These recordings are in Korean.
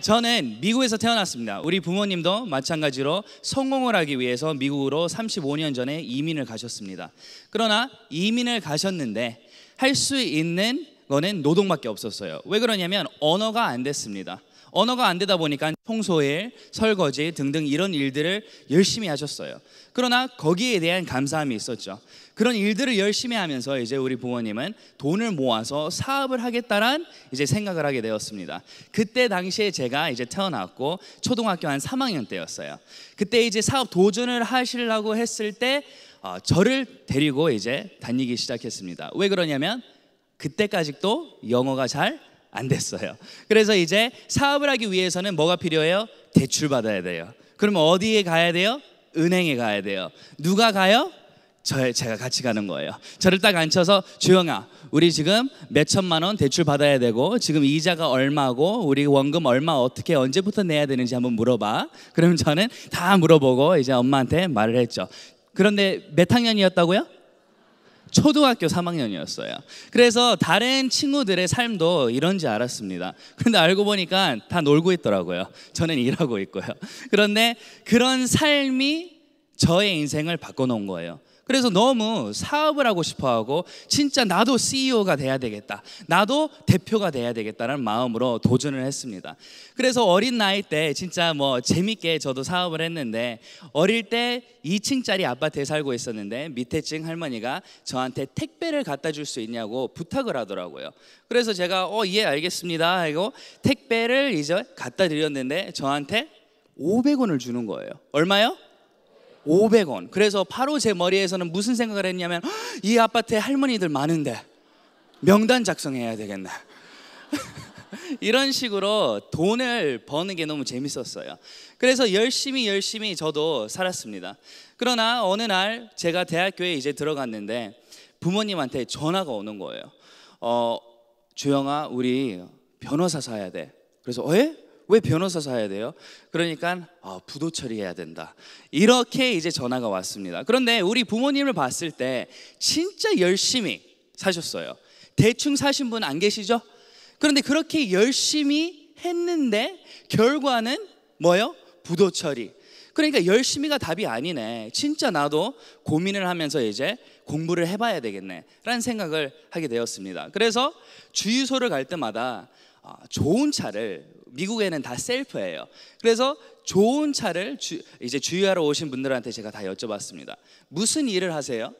저는 미국에서 태어났습니다. 우리 부모님도 마찬가지로 성공을 하기 위해서 미국으로 35년 전에 이민을 가셨습니다. 그러나 이민을 가셨는데 할 수 있는 거는 노동밖에 없었어요. 왜 그러냐면 언어가 안 됐습니다. 언어가 안 되다 보니까 청소일, 설거지 등등 이런 일들을 열심히 하셨어요. 그러나 거기에 대한 감사함이 있었죠. 그런 일들을 열심히 하면서 이제 우리 부모님은 돈을 모아서 사업을 하겠다란 이제 생각을 하게 되었습니다. 그때 당시에 제가 이제 태어났고 초등학교 한 3학년 때였어요. 그때 이제 사업 도전을 하시려고 했을 때 저를 데리고 이제 다니기 시작했습니다. 왜 그러냐면 그때까지도 영어가 잘 안 됐어요. 그래서 이제 사업을 하기 위해서는 뭐가 필요해요? 대출 받아야 돼요. 그러면 어디에 가야 돼요? 은행에 가야 돼요. 누가 가요? 제가 같이 가는 거예요. 저를 딱 앉혀서 주영아, 우리 지금 몇 천만 원 대출 받아야 되고 지금 이자가 얼마고 우리 원금 얼마 어떻게 언제부터 내야 되는지 한번 물어봐. 그러면 저는 다 물어보고 이제 엄마한테 말을 했죠. 그런데 몇 학년이었다고요? 초등학교 3학년이었어요. 그래서 다른 친구들의 삶도 이런지 알았습니다. 그런데 알고 보니까 다 놀고 있더라고요. 저는 일하고 있고요. 그런데 그런 삶이 저의 인생을 바꿔놓은 거예요. 그래서 너무 사업을 하고 싶어하고 진짜 나도 CEO가 돼야 되겠다, 나도 대표가 돼야 되겠다는 마음으로 도전을 했습니다. 그래서 어린 나이 때 진짜 뭐 재밌게 저도 사업을 했는데 어릴 때 2층짜리 아파트에 살고 있었는데 밑에 층 할머니가 저한테 택배를 갖다 줄 수 있냐고 부탁을 하더라고요. 그래서 제가 예 알겠습니다 하고 택배를 이제 갖다 드렸는데 저한테 500원을 주는 거예요. 얼마요? 500원. 그래서 바로 제 머리에서는 무슨 생각을 했냐면 이 아파트에 할머니들 많은데 명단 작성해야 되겠네. 이런 식으로 돈을 버는 게 너무 재밌었어요. 그래서 열심히 저도 살았습니다. 그러나 어느 날 제가 대학교에 이제 들어갔는데 부모님한테 전화가 오는 거예요. 주영아, 우리 변호사 사야 돼. 그래서 왜 변호사 사야 돼요? 그러니까 부도 처리해야 된다. 이렇게 이제 전화가 왔습니다. 그런데 우리 부모님을 봤을 때 진짜 열심히 사셨어요. 대충 사신 분 안 계시죠? 그런데 그렇게 열심히 했는데 결과는 뭐요? 부도 처리. 그러니까 열심히가 답이 아니네. 진짜 나도 고민을 하면서 이제 공부를 해봐야 되겠네 라는 생각을 하게 되었습니다. 그래서 주유소를 갈 때마다 좋은 차를, 미국에는 다 셀프예요. 그래서 좋은 차를 이제 주유하러 오신 분들한테 제가 다 여쭤봤습니다. 무슨 일을 하세요?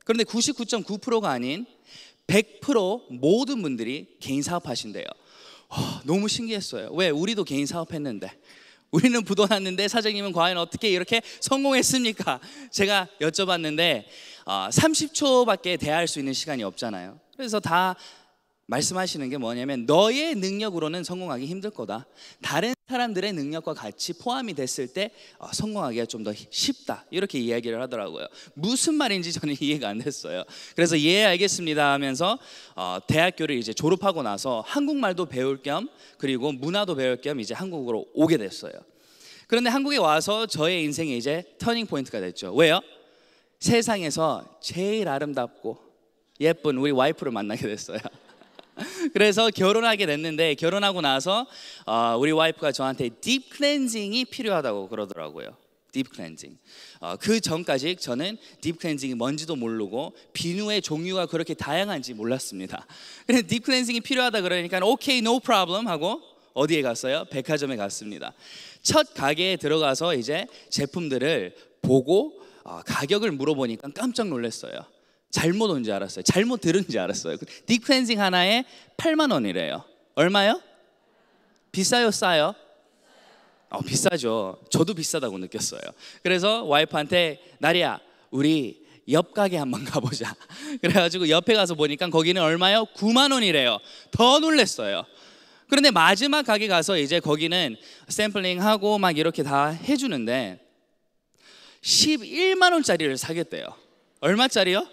그런데 99.9%가 아닌 100% 모든 분들이 개인 사업하신대요. 너무 신기했어요. 왜? 우리도 개인 사업했는데, 우리는 부도 났는데 사장님은 과연 어떻게 이렇게 성공했습니까? 제가 여쭤봤는데 30초밖에 대화할 수 있는 시간이 없잖아요. 그래서 다 말씀하시는 게 뭐냐면 너의 능력으로는 성공하기 힘들 거다. 다른 사람들의 능력과 같이 포함이 됐을 때 성공하기가 좀 더 쉽다. 이렇게 이야기를 하더라고요. 무슨 말인지 저는 이해가 안 됐어요. 그래서 예 알겠습니다 하면서 대학교를 이제 졸업하고 나서 한국말도 배울 겸 그리고 문화도 배울 겸 이제 한국으로 오게 됐어요. 그런데 한국에 와서 저의 인생에 이제 터닝 포인트가 됐죠. 왜요? 세상에서 제일 아름답고 예쁜 우리 와이프를 만나게 됐어요. 그래서 결혼하게 됐는데 결혼하고 나서 우리 와이프가 저한테 딥 클렌징이 필요하다고 그러더라고요. 딥 클렌징. 그 전까지 저는 딥 클렌징이 뭔지도 모르고 비누의 종류가 그렇게 다양한지 몰랐습니다. 그래서 딥 클렌징이 필요하다 그러니까 오케이, no problem 하고 어디에 갔어요? 백화점에 갔습니다. 첫 가게에 들어가서 이제 제품들을 보고 가격을 물어보니까 깜짝 놀랐어요. 잘못 온 줄 알았어요. 잘못 들은 줄 알았어요. 딥 클렌징 하나에 8만 원이래요. 얼마요? 비싸요, 싸요? 비싸죠. 저도 비싸다고 느꼈어요. 그래서 와이프한테 나리야, 우리 옆 가게 한번 가보자. 그래가지고 옆에 가서 보니까 거기는 얼마요? 9만 원이래요. 더 놀랐어요. 그런데 마지막 가게 가서 이제 거기는 샘플링하고 막 이렇게 다 해주는데 11만 원짜리를 사겠대요. 얼마짜리요?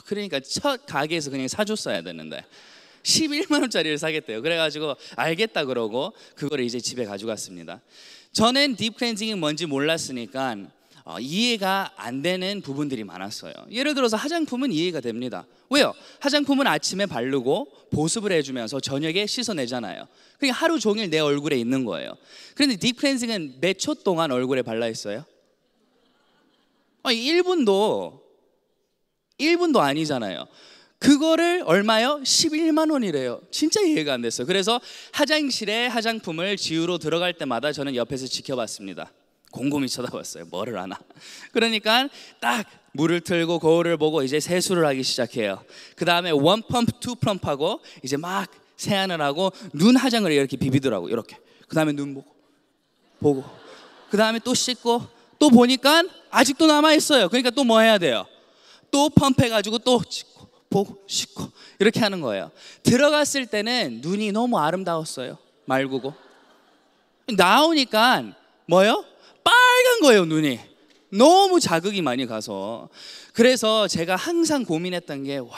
그러니까 첫 가게에서 그냥 사줬어야 되는데 11만 원짜리를 사겠대요. 그래가지고 알겠다 그러고 그거를 이제 집에 가져갔습니다. 저는 딥 클렌징이 뭔지 몰랐으니까 이해가 안 되는 부분들이 많았어요. 예를 들어서 화장품은 이해가 됩니다. 왜요? 화장품은 아침에 바르고 보습을 해주면서 저녁에 씻어내잖아요. 그게 하루 종일 내 얼굴에 있는 거예요. 그런데 딥 클렌징은 몇 초 동안 얼굴에 발라 있어요? 1분도 아니잖아요. 그거를 얼마요? 11만 원이래요. 진짜 이해가 안 됐어요. 그래서 화장실에 화장품을 지우러 들어갈 때마다 저는 옆에서 지켜봤습니다. 곰곰이 쳐다봤어요. 뭐를 하나. 그러니까 딱 물을 틀고 거울을 보고 이제 세수를 하기 시작해요. 그 다음에 1펌프, 2펌프하고 이제 막 세안을 하고 눈 화장을 이렇게 비비더라고. 이렇게. 그 다음에 눈 보고 그 다음에 또 씻고 또 보니까 아직도 남아있어요. 그러니까 또 뭐 해야 돼요? 또 펌프해가지고 또 씻고 보고 씻고 이렇게 하는 거예요. 들어갔을 때는 눈이 너무 아름다웠어요. 맑고 나오니까 뭐요? 빨간 거예요. 눈이 너무 자극이 많이 가서. 그래서 제가 항상 고민했던 게 와,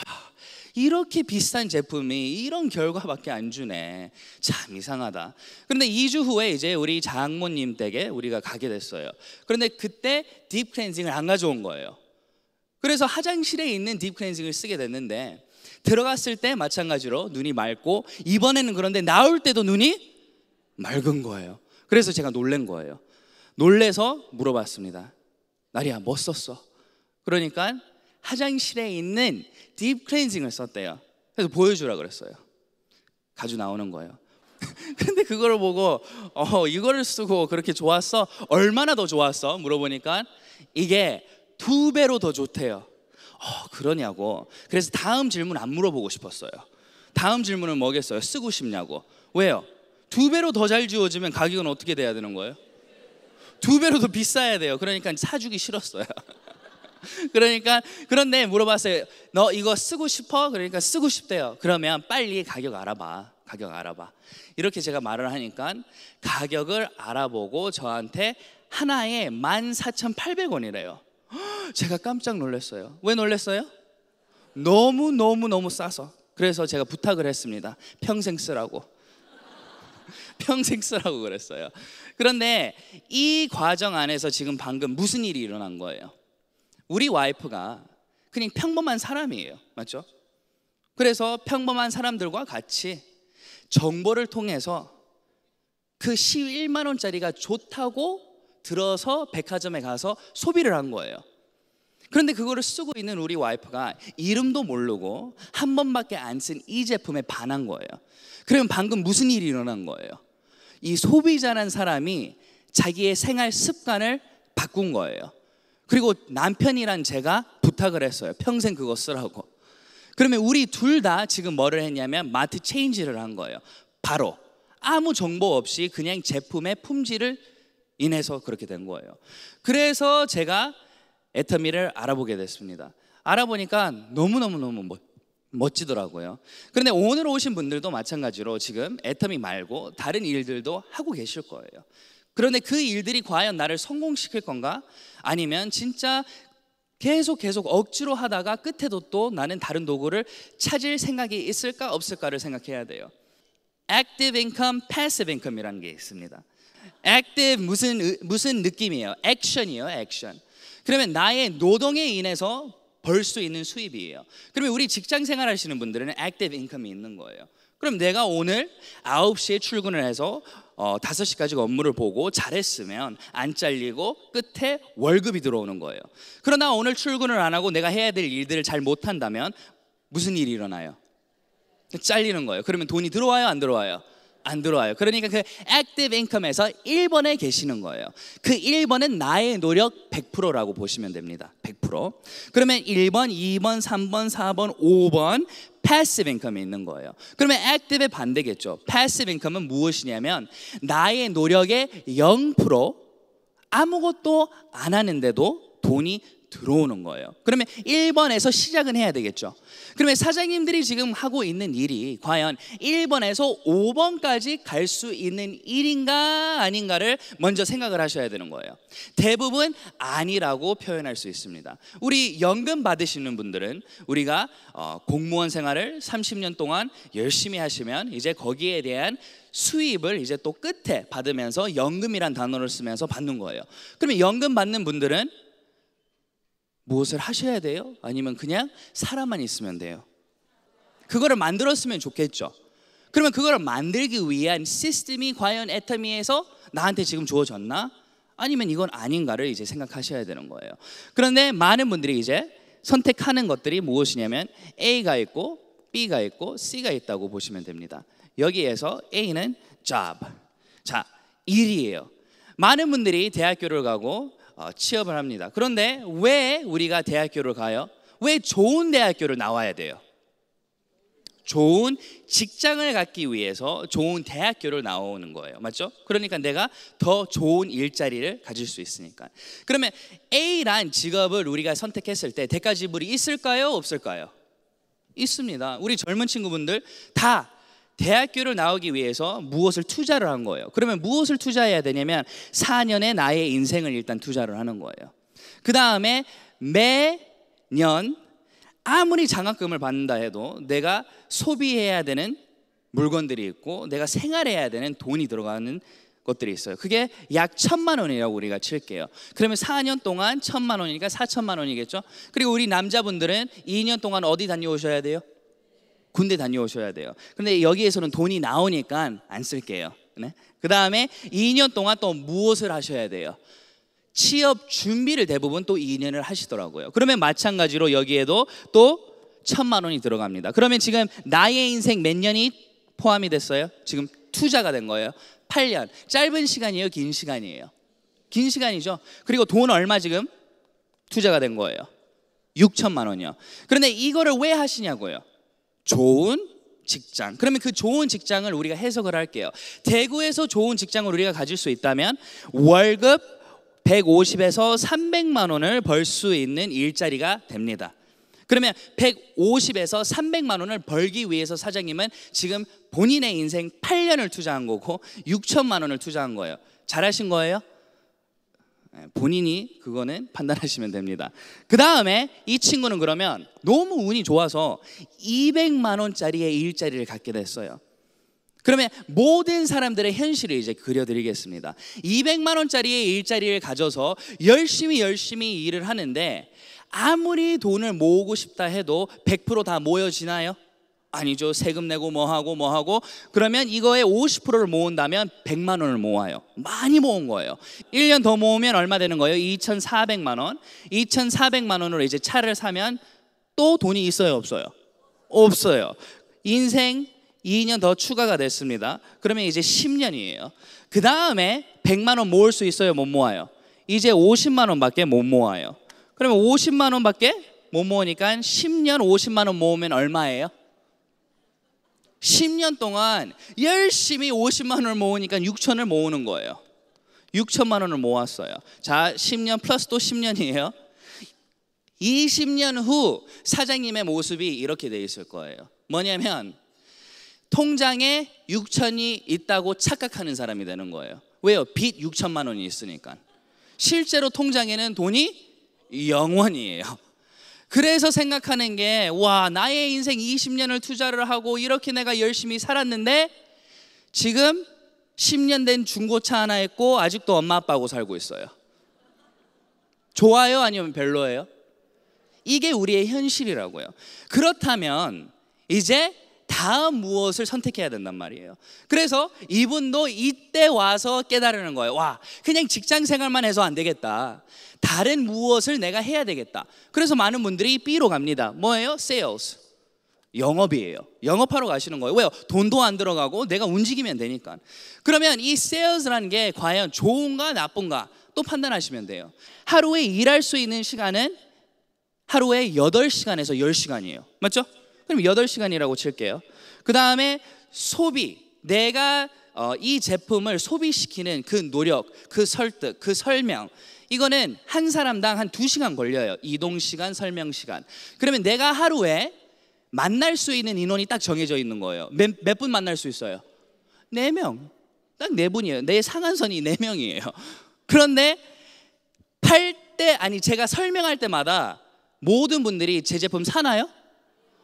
이렇게 비싼 제품이 이런 결과밖에 안 주네. 참 이상하다. 그런데 2주 후에 이제 우리 장모님 댁에 우리가 가게 됐어요. 그런데 그때 딥 클렌징을 안 가져온 거예요. 그래서 화장실에 있는 딥 클렌징을 쓰게 됐는데 들어갔을 때 마찬가지로 눈이 맑고 이번에는 그런데 나올 때도 눈이 맑은 거예요. 그래서 제가 놀란 거예요. 놀래서 물어봤습니다. 나리야 뭐 썼어? 그러니까 화장실에 있는 딥 클렌징을 썼대요. 그래서 보여주라 그랬어요. 가지고 나오는 거예요. 근데 그거를 보고 이거를 쓰고 그렇게 좋았어? 얼마나 더 좋았어? 물어보니까 이게 2배로 더 좋대요. 그러냐고. 그래서 다음 질문 안 물어보고 싶었어요. 다음 질문은 뭐겠어요? 쓰고 싶냐고. 왜요? 2배로 더 잘 지워지면 가격은 어떻게 돼야 되는 거예요? 2배로 더 비싸야 돼요. 그러니까 사주기 싫었어요. 그런데 물어봤어요. 너 이거 쓰고 싶어? 그러니까 쓰고 싶대요. 그러면 빨리 가격 알아봐. 이렇게 제가 말을 하니까 가격을 알아보고 저한테 하나에 14,800원이래요. 제가 깜짝 놀랐어요. 왜 놀랐어요? 너무 싸서. 그래서 제가 부탁을 했습니다. 평생 쓰라고 그랬어요. 그런데 이 과정 안에서 지금 방금 무슨 일이 일어난 거예요? 우리 와이프가 그냥 평범한 사람이에요. 맞죠? 그래서 평범한 사람들과 같이 정보를 통해서 그 11만 원짜리가 좋다고 들어서 백화점에 가서 소비를 한 거예요. 그런데 그거를 쓰고 있는 우리 와이프가 이름도 모르고 한 번밖에 안 쓴 이 제품에 반한 거예요. 그러면 방금 무슨 일이 일어난 거예요? 이 소비자라는 사람이 자기의 생활 습관을 바꾼 거예요. 그리고 남편이란 제가 부탁을 했어요. 평생 그거 쓰라고. 그러면 우리 둘 다 지금 뭐를 했냐면 마트 체인지를 한 거예요. 바로 아무 정보 없이 그냥 제품의 품질을 인해서 그렇게 된 거예요. 그래서 제가 애터미를 알아보게 됐습니다. 알아보니까 너무너무 멋지더라고요. 그런데 오늘 오신 분들도 마찬가지로 지금 애터미 말고 다른 일들도 하고 계실 거예요. 그런데 그 일들이 과연 나를 성공시킬 건가? 아니면 진짜 계속 억지로 하다가 끝에도 또 나는 다른 도구를 찾을 생각이 있을까 없을까를 생각해야 돼요. Active income, passive income이라는 게 있습니다. Active 무슨 느낌이에요? 액션이에요, 액션. 그러면 나의 노동에 인해서 벌 수 있는 수입이에요. 그러면 우리 직장 생활 하시는 분들은 액티브 인컴이 있는 거예요. 그럼 내가 오늘 9시에 출근을 해서 5시까지 업무를 보고 잘했으면 안 잘리고 끝에 월급이 들어오는 거예요. 그러나 오늘 출근을 안 하고 내가 해야 될 일들을 잘 못한다면 무슨 일이 일어나요? 잘리는 거예요. 그러면 돈이 들어와요, 안 들어와요? 안 들어와요. 그러니까 그 액티브 인컴에서 1번에 계시는 거예요. 그 1번은 나의 노력 100%라고 보시면 됩니다. 100%. 그러면 1번, 2번, 3번, 4번, 5번 패시브 인컴이 있는 거예요. 그러면 액티브의 반대겠죠. 패시브 인컴은 무엇이냐면 나의 노력의 0% 아무것도 안 하는데도 돈이 들어오는 거예요. 그러면 1번에서 시작은 해야 되겠죠. 그러면 사장님들이 지금 하고 있는 일이 과연 1번에서 5번까지 갈 수 있는 일인가 아닌가를 먼저 생각을 하셔야 되는 거예요. 대부분 아니라고 표현할 수 있습니다. 우리 연금 받으시는 분들은 우리가 공무원 생활을 30년 동안 열심히 하시면 이제 거기에 대한 수입을 이제 또 끝에 받으면서 연금이란 단어를 쓰면서 받는 거예요. 그러면 연금 받는 분들은 무엇을 하셔야 돼요? 아니면 그냥 사람만 있으면 돼요? 그거를 만들었으면 좋겠죠. 그러면 그거를 만들기 위한 시스템이 과연 애터미에서 나한테 지금 주어졌나? 아니면 이건 아닌가를 이제 생각하셔야 되는 거예요. 그런데 많은 분들이 이제 선택하는 것들이 무엇이냐면 A가 있고 B가 있고 C가 있다고 보시면 됩니다. 여기에서 A는 job, 자, 일이에요. 많은 분들이 대학교를 가고 취업을 합니다. 그런데 왜 우리가 대학교를 가요? 왜 좋은 대학교를 나와야 돼요? 좋은 직장을 갖기 위해서 좋은 대학교를 나오는 거예요. 맞죠? 그러니까 내가 더 좋은 일자리를 가질 수 있으니까. 그러면 A란 직업을 우리가 선택했을 때 대가 지불이 있을까요? 없을까요? 있습니다. 우리 젊은 친구분들 다 대학교를 나오기 위해서 무엇을 투자를 한 거예요. 그러면 무엇을 투자해야 되냐면 4년의 나의 인생을 일단 투자를 하는 거예요. 그 다음에 매년 아무리 장학금을 받는다 해도 내가 소비해야 되는 물건들이 있고 내가 생활해야 되는 돈이 들어가는 것들이 있어요. 그게 약 1,000만 원이라고 우리가 칠게요. 그러면 4년 동안 1,000만 원이니까 4,000만 원이겠죠. 그리고 우리 남자분들은 2년 동안 어디 다녀오셔야 돼요? 군대 다녀오셔야 돼요. 근데 여기에서는 돈이 나오니까 안 쓸게요. 네? 그 다음에 2년 동안 또 무엇을 하셔야 돼요? 취업 준비를 대부분 또 2년을 하시더라고요. 그러면 마찬가지로 여기에도 또 1,000만 원이 들어갑니다. 그러면 지금 나의 인생 몇 년이 포함이 됐어요? 지금 투자가 된 거예요. 8년. 짧은 시간이에요? 긴 시간이에요? 긴 시간이죠. 그리고 돈 얼마 지금 투자가 된 거예요? 6,000만 원이요. 그런데 이거를 왜 하시냐고요? 좋은 직장. 그러면 그 좋은 직장을 우리가 해석을 할게요. 대구에서 좋은 직장을 우리가 가질 수 있다면 월급 150에서 300만 원을 벌 수 있는 일자리가 됩니다. 그러면 150에서 300만 원을 벌기 위해서 사장님은 지금 본인의 인생 8년을 투자한 거고 6천만 원을 투자한 거예요. 잘하신 거예요? 본인이 그거는 판단하시면 됩니다. 그 다음에 이 친구는 그러면 너무 운이 좋아서 200만 원짜리의 일자리를 갖게 됐어요. 그러면 모든 사람들의 현실을 이제 그려드리겠습니다. 200만 원짜리의 일자리를 가져서 열심히 일을 하는데 아무리 돈을 모으고 싶다 해도 100% 다 모여지나요? 아니죠. 세금 내고 뭐하고 그러면 이거의 50%를 모은다면 100만 원을 모아요. 많이 모은 거예요. 1년 더 모으면 얼마 되는 거예요? 2,400만 원. 2,400만 원으로 이제 차를 사면 또 돈이 있어요? 없어요? 없어요. 인생 2년 더 추가가 됐습니다. 그러면 이제 10년이에요. 그 다음에 100만 원 모을 수 있어요? 못 모아요? 이제 50만 원밖에 못 모아요. 그러면 50만 원밖에 못 모으니까 10년 50만 원 모으면 얼마예요? 10년 동안 열심히 50만 원을 모으니까 6천을 모으는 거예요. 6천만 원을 모았어요. 자, 10년 플러스 또 10년이에요. 20년 후 사장님의 모습이 이렇게 돼 있을 거예요. 뭐냐면 통장에 6천이 있다고 착각하는 사람이 되는 거예요. 왜요? 빚 6천만 원이 있으니까. 실제로 통장에는 돈이 0원이에요. 그래서 생각하는 게 와, 나의 인생 20년을 투자를 하고 이렇게 내가 열심히 살았는데 지금 10년 된 중고차 하나 있고 아직도 엄마 아빠하고 살고 있어요. 좋아요? 아니면 별로예요? 이게 우리의 현실이라고요. 그렇다면 이제 다음 무엇을 선택해야 된단 말이에요. 그래서 이분도 이때 와서 깨달으는 거예요. 와, 그냥 직장 생활만 해서 안 되겠다. 다른 무엇을 내가 해야 되겠다. 그래서 많은 분들이 B로 갑니다. 뭐예요? Sales. 영업이에요. 영업하러 가시는 거예요. 왜요? 돈도 안 들어가고 내가 움직이면 되니까. 그러면 이 sales라는 게 과연 좋은가 나쁜가 또 판단하시면 돼요. 하루에 일할 수 있는 시간은 하루에 8시간에서 10시간이에요. 맞죠? 그럼 8시간이라고 칠게요. 그 다음에 소비, 내가 이 제품을 소비시키는 그 노력, 그 설득, 그 설명, 이거는 한 사람당 한 2시간 걸려요. 이동시간, 설명시간. 그러면 내가 하루에 만날 수 있는 인원이 딱 정해져 있는 거예요. 몇 분 만날 수 있어요? 4명. 딱 4분이에요. 내 상한선이 4명이에요. 그런데 제가 설명할 때마다 모든 분들이 제 제품 사나요?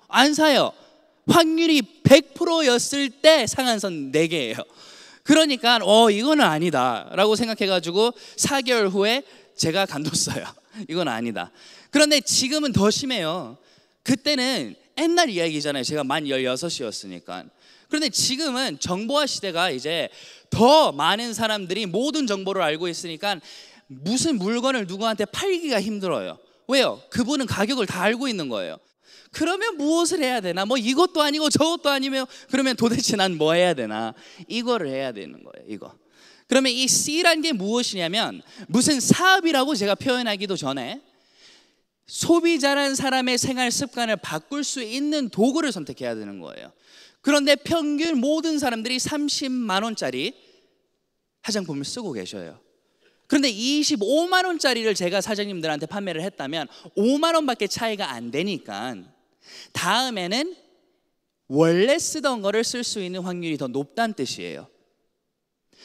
안 사요. 확률이 100%였을 때 상한선 4개예요. 그러니까 이거는 아니다 라고 생각해가지고 4개월 후에 제가 간뒀어요. 이건 아니다. 그런데 지금은 더 심해요. 그때는 옛날 이야기잖아요. 제가 만 16이었으니까. 그런데 지금은 정보화 시대가 이제 더 많은 사람들이 모든 정보를 알고 있으니까 무슨 물건을 누구한테 팔기가 힘들어요. 왜요? 그분은 가격을 다 알고 있는 거예요. 그러면 무엇을 해야 되나? 뭐 이것도 아니고 저것도 아니면 그러면 도대체 난 뭐 해야 되나? 이거를 해야 되는 거예요. 이거. 그러면 이 C란 게 무엇이냐면 무슨 사업이라고 제가 표현하기도 전에 소비자란 사람의 생활 습관을 바꿀 수 있는 도구를 선택해야 되는 거예요. 그런데 평균 모든 사람들이 30만 원짜리 화장품을 쓰고 계셔요. 그런데 25만 원짜리를 제가 사장님들한테 판매를 했다면 5만 원밖에 차이가 안 되니까 다음에는 원래 쓰던 거를 쓸 수 있는 확률이 더 높다는 뜻이에요.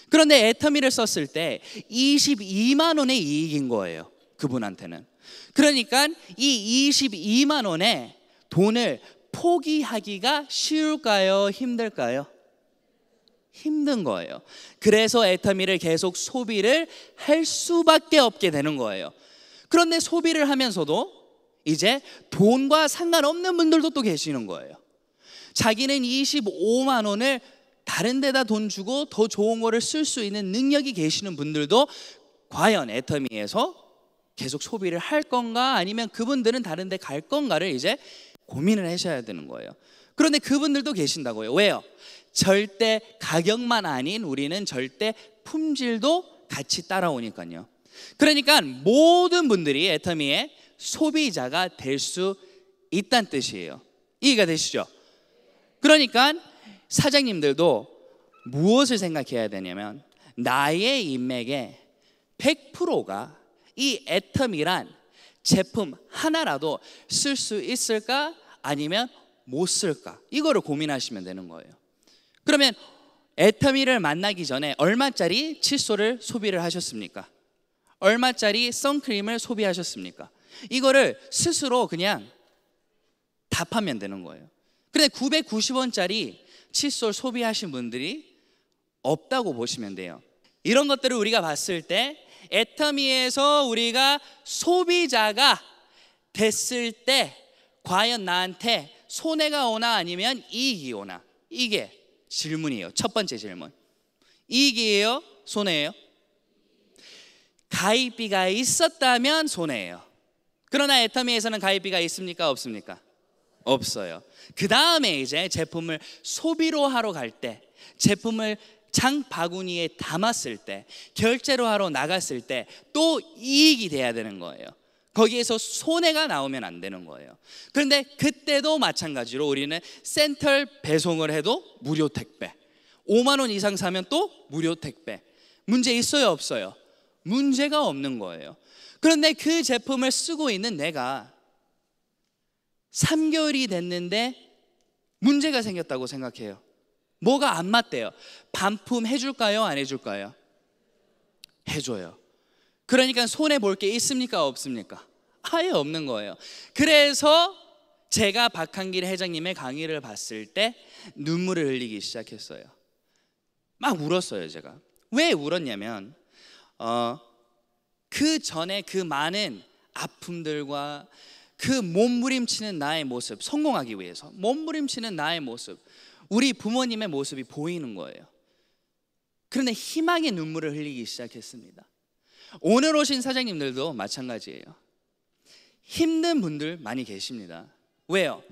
그런데 애터미를 썼을 때 22만 원의 이익인 거예요. 그분한테는. 그러니까 이 22만 원에 돈을 포기하기가 쉬울까요? 힘들까요? 힘든 거예요. 그래서 애터미를 계속 소비를 할 수밖에 없게 되는 거예요. 그런데 소비를 하면서도 이제 돈과 상관없는 분들도 또 계시는 거예요. 자기는 25만 원을 다른 데다 돈 주고 더 좋은 거를 쓸 수 있는 능력이 계시는 분들도 과연 애터미에서 계속 소비를 할 건가 아니면 그분들은 다른 데 갈 건가를 이제 고민을 하셔야 되는 거예요. 그런데 그분들도 계신다고요. 왜요? 절대 가격만 아닌 우리는 절대 품질도 같이 따라오니까요. 그러니까 모든 분들이 애터미의 소비자가 될 수 있다는 뜻이에요. 이해가 되시죠? 그러니까 사장님들도 무엇을 생각해야 되냐면 나의 인맥의 100%가 이 애터미란 제품 하나라도 쓸 수 있을까 아니면 못 쓸까 이거를 고민하시면 되는 거예요. 그러면 애터미를 만나기 전에 얼마짜리 칫솔을 소비를 하셨습니까? 얼마짜리 선크림을 소비하셨습니까? 이거를 스스로 그냥 답하면 되는 거예요. 그런데 990원짜리 칫솔 소비하신 분들이 없다고 보시면 돼요. 이런 것들을 우리가 봤을 때 애터미에서 우리가 소비자가 됐을 때 과연 나한테 손해가 오나 아니면 이익이 오나? 이게 질문이에요. 첫 번째 질문. 이익이에요? 손해예요? 가입비가 있었다면 손해예요. 그러나 애터미에서는 가입비가 있습니까? 없습니까? 없어요. 그 다음에 이제 제품을 소비로 하러 갈 때, 제품을 장바구니에 담았을 때, 결제로 하러 나갔을 때 또 이익이 돼야 되는 거예요. 거기에서 손해가 나오면 안 되는 거예요. 그런데 그때도 마찬가지로 우리는 센터 배송을 해도 무료 택배, 5만 원 이상 사면 또 무료 택배. 문제 있어요? 없어요? 문제가 없는 거예요. 그런데 그 제품을 쓰고 있는 내가 3개월이 됐는데 문제가 생겼다고 생각해요. 뭐가 안 맞대요. 반품 해줄까요? 안 해줄까요? 해줘요. 그러니까 손해볼 게 있습니까? 없습니까? 아예 없는 거예요. 그래서 제가 박한길 회장님의 강의를 봤을 때 눈물을 흘리기 시작했어요. 막 울었어요. 제가 왜 울었냐면 그 전에 그 많은 아픔들과 그 몸부림치는 나의 모습, 성공하기 위해서 몸부림치는 나의 모습, 우리 부모님의 모습이 보이는 거예요. 그런데 희망의 눈물을 흘리기 시작했습니다. 오늘 오신 사장님들도 마찬가지예요. 힘든 분들 많이 계십니다. 왜요?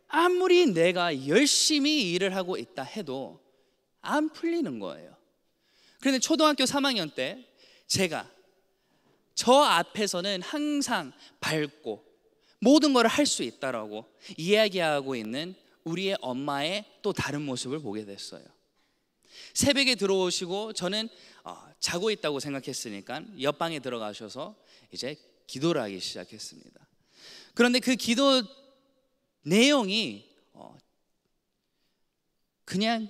아무리 내가 열심히 일을 하고 있다 해도 안 풀리는 거예요. 그런데 초등학교 3학년 때 제가 저 앞에서는 항상 밝고 모든 걸 할 수 있다라고 이야기하고 있는 우리의 엄마의 또 다른 모습을 보게 됐어요. 새벽에 들어오시고 저는 자고 있다고 생각했으니까 옆방에 들어가셔서 이제 기도를 하기 시작했습니다. 그런데 그 기도 내용이 그냥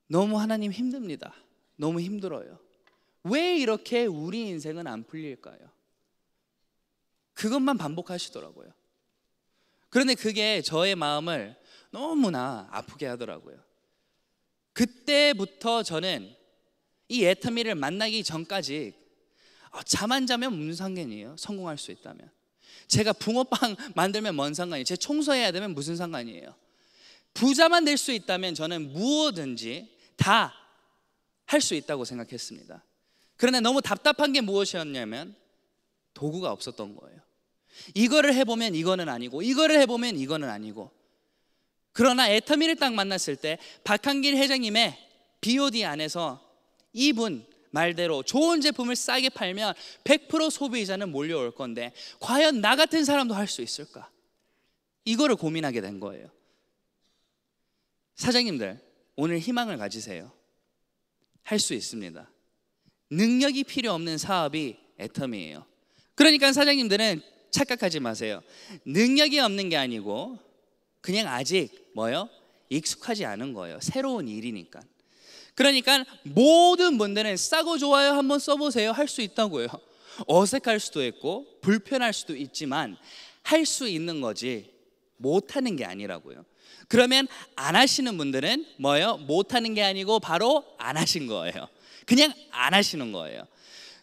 너무 하나님 힘듭니다. 너무 힘들어요. 왜 이렇게 우리 인생은 안 풀릴까요? 그것만 반복하시더라고요. 그런데 그게 저의 마음을 너무나 아프게 하더라고요. 그때부터 저는 이 애터미를 만나기 전까지 잠 안 자면 무슨 상관이에요? 성공할 수 있다면. 제가 붕어빵 만들면 뭔 상관이에요? 제 청소해야 되면 무슨 상관이에요? 부자만 될 수 있다면 저는 무엇든지 다 할 수 있다고 생각했습니다. 그러나 너무 답답한 게 무엇이었냐면 도구가 없었던 거예요. 이거를 해보면 이거는 아니고, 이거를 해보면 이거는 아니고. 그러나 애터미를 딱 만났을 때 박한길 회장님의 BOD 안에서 이분 말대로 좋은 제품을 싸게 팔면 100% 소비자는 몰려올 건데 과연 나 같은 사람도 할 수 있을까? 이거를 고민하게 된 거예요. 사장님들, 오늘 희망을 가지세요. 할 수 있습니다. 능력이 필요 없는 사업이 애터미예요. 그러니까 사장님들은 착각하지 마세요. 능력이 없는 게 아니고 그냥 아직 익숙하지 않은 거예요. 새로운 일이니까. 그러니까 모든 분들은 싸고 좋아요 한번 써보세요. 할 수 있다고요. 어색할 수도 있고 불편할 수도 있지만 할 수 있는 거지 못하는 게 아니라고요. 그러면 안 하시는 분들은 못하는 게 아니고 바로 안 하신 거예요. 그냥 안 하시는 거예요.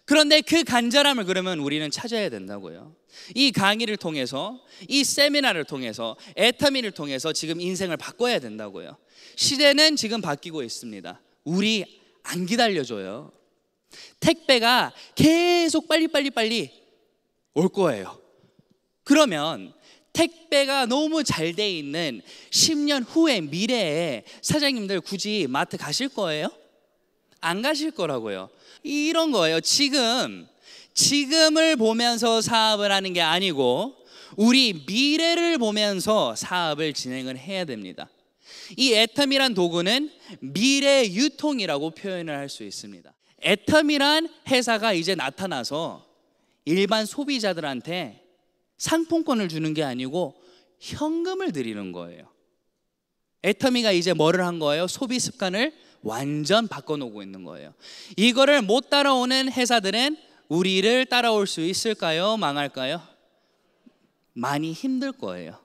그런데 그 간절함을 그러면 우리는 찾아야 된다고요. 이 강의를 통해서, 이 세미나를 통해서, 애터미를 통해서 지금 인생을 바꿔야 된다고요. 시대는 지금 바뀌고 있습니다. 우리 안 기다려줘요. 택배가 계속 빨리 올 거예요. 그러면 택배가 너무 잘 돼 있는 10년 후의 미래에 사장님들 굳이 마트 가실 거예요? 안 가실 거라고요. 이런 거예요. 지금을 보면서 사업을 하는 게 아니고 우리 미래를 보면서 사업을 진행을 해야 됩니다. 이 애터미란 도구는 미래 유통이라고 표현을 할 수 있습니다. 애터미란 회사가 이제 나타나서 일반 소비자들한테 상품권을 주는 게 아니고 현금을 드리는 거예요. 애터미가 이제 뭐를 한 거예요? 소비 습관을 완전 바꿔놓고 있는 거예요. 이거를 못 따라오는 회사들은 우리를 따라올 수 있을까요? 망할까요? 많이 힘들 거예요.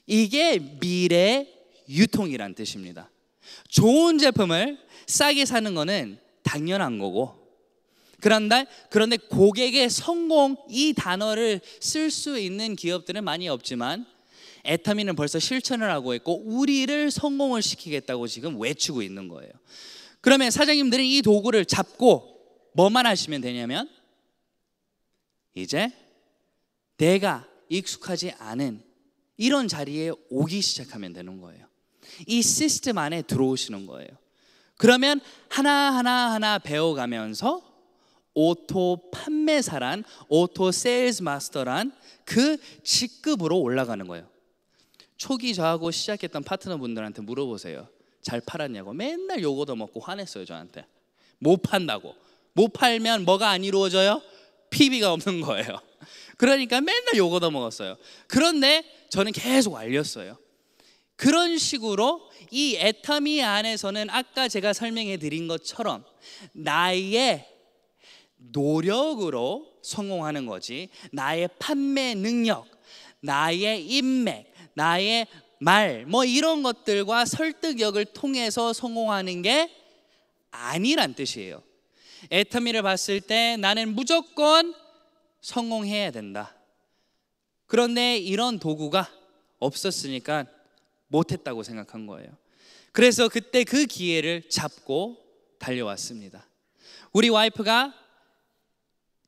이게 미래 유통이란 뜻입니다. 좋은 제품을 싸게 사는 거는 당연한 거고, 그런데 고객의 성공 이 단어를 쓸 수 있는 기업들은 많이 없지만 애터미는 벌써 실천을 하고 있고 우리를 성공을 시키겠다고 지금 외치고 있는 거예요. 그러면 사장님들은 이 도구를 잡고 뭐만 하시면 되냐면 이제 내가 익숙하지 않은 이런 자리에 오기 시작하면 되는 거예요. 이 시스템 안에 들어오시는 거예요. 그러면 하나 배워가면서 오토 판매사란, 오토 세일즈 마스터란 그 직급으로 올라가는 거예요. 초기 저하고 시작했던 파트너분들한테 물어보세요. 잘 팔았냐고. 맨날 욕 얻어먹고 화냈어요 저한테. 못 판다고. 못 팔면 뭐가 안 이루어져요? PB가 없는 거예요. 그러니까 맨날 욕 얻어먹었어요. 그런데 저는 계속 알렸어요. 그런 식으로 이 애터미 안에서는 아까 제가 설명해 드린 것처럼 나의 노력으로 성공하는 거지, 나의 판매 능력, 나의 인맥, 나의 말 이런 것들과 설득력을 통해서 성공하는 게 아니란 뜻이에요. 애터미를 봤을 때 나는 무조건 성공해야 된다. 그런데 이런 도구가 없었으니까 못했다고 생각한 거예요. 그래서 그때 그 기회를 잡고 달려왔습니다. 우리 와이프가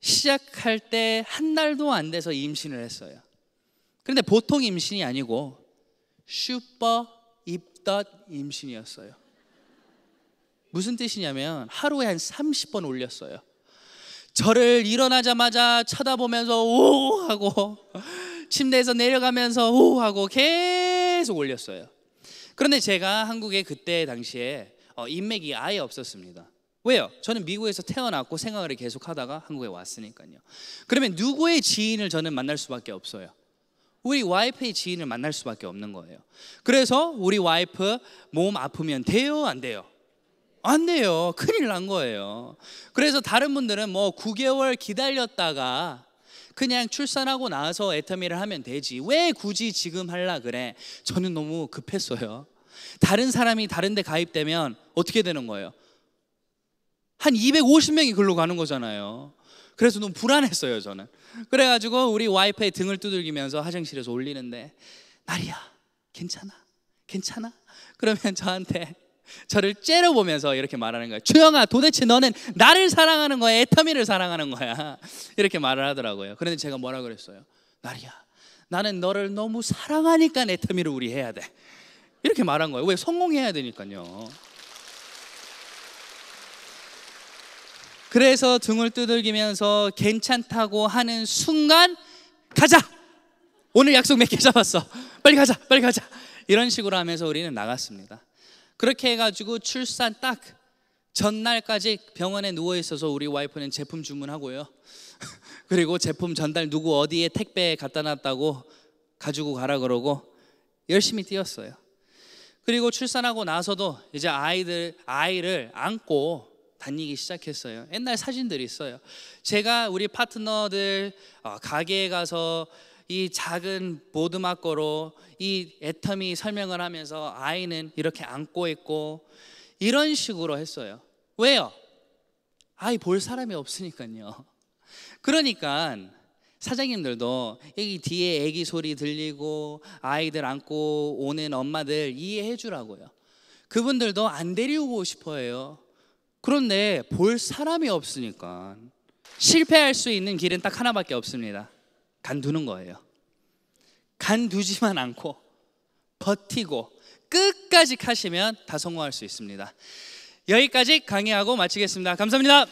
시작할 때 한 달도 안 돼서 임신을 했어요. 그런데 보통 임신이 아니고 슈퍼 입덧 임신이었어요. 무슨 뜻이냐면 하루에 한 30번 올렸어요. 저를 일어나자마자 쳐다보면서 오 하고 침대에서 내려가면서 오 하고 계속 올렸어요. 그런데 제가 한국에 그때 당시에 인맥이 아예 없었습니다. 왜요? 저는 미국에서 태어났고 생활을 계속 하다가 한국에 왔으니까요. 그러면 누구의 지인을 저는 만날 수밖에 없어요? 우리 와이프의 지인을 만날 수밖에 없는 거예요. 그래서 우리 와이프 몸 아프면 돼요? 안 돼요? 안 돼요. 큰일 난 거예요. 그래서 다른 분들은 9개월 기다렸다가 그냥 출산하고 나서 애터미를 하면 되지, 왜 굳이 지금 하려 그래? 저는 너무 급했어요. 다른 사람이 다른 데 가입되면 어떻게 되는 거예요? 한 250명이 글로 가는 거잖아요. 그래서 너무 불안했어요, 저는. 그래가지고 우리 와이프의 등을 두들기면서 화장실에서 올리는데, 나리야, 괜찮아? 괜찮아? 그러면 저를 째려보면서 이렇게 말하는 거예요. 주영아, 도대체 너는 나를 사랑하는 거야, 애터미를 사랑하는 거야? 이렇게 말을 하더라고요. 그런데 제가 뭐라 그랬어요? 나리야, 나는 너를 너무 사랑하니까 애터미를 우리 해야 돼. 이렇게 말한 거예요. 왜? 성공해야 되니까요. 그래서 등을 두들기면서 괜찮다고 하는 순간, 가자! 오늘 약속 몇 개 잡았어. 빨리 가자, 빨리 가자. 이런 식으로 하면서 우리는 나갔습니다. 그렇게 해가지고 출산 딱 전날까지 병원에 누워 있어서 우리 와이프는 제품 주문하고요. 그리고 제품 전달 누구 어디에 택배에 갖다 놨다고 가지고 가라 그러고 열심히 뛰었어요. 그리고 출산하고 나서도 이제 아이를 안고 다니기 시작했어요. 옛날 사진들이 있어요. 제가 우리 파트너들 가게에 가서 이 작은 보드마커로 이 애터미 설명을 하면서 아이는 이렇게 안고 있고 이런 식으로 했어요. 왜요? 아이 볼 사람이 없으니까요. 그러니까 사장님들도 여기 뒤에 애기 소리 들리고 아이들 안고 오는 엄마들 이해해 주라고요. 그분들도 안 데리고 싶어 해요. 그런데 볼 사람이 없으니까 실패할 수 있는 길은 딱 하나밖에 없습니다. 간두는 거예요. 간두지만 않고 버티고 끝까지 하시면 다 성공할 수 있습니다. 여기까지 강의하고 마치겠습니다. 감사합니다.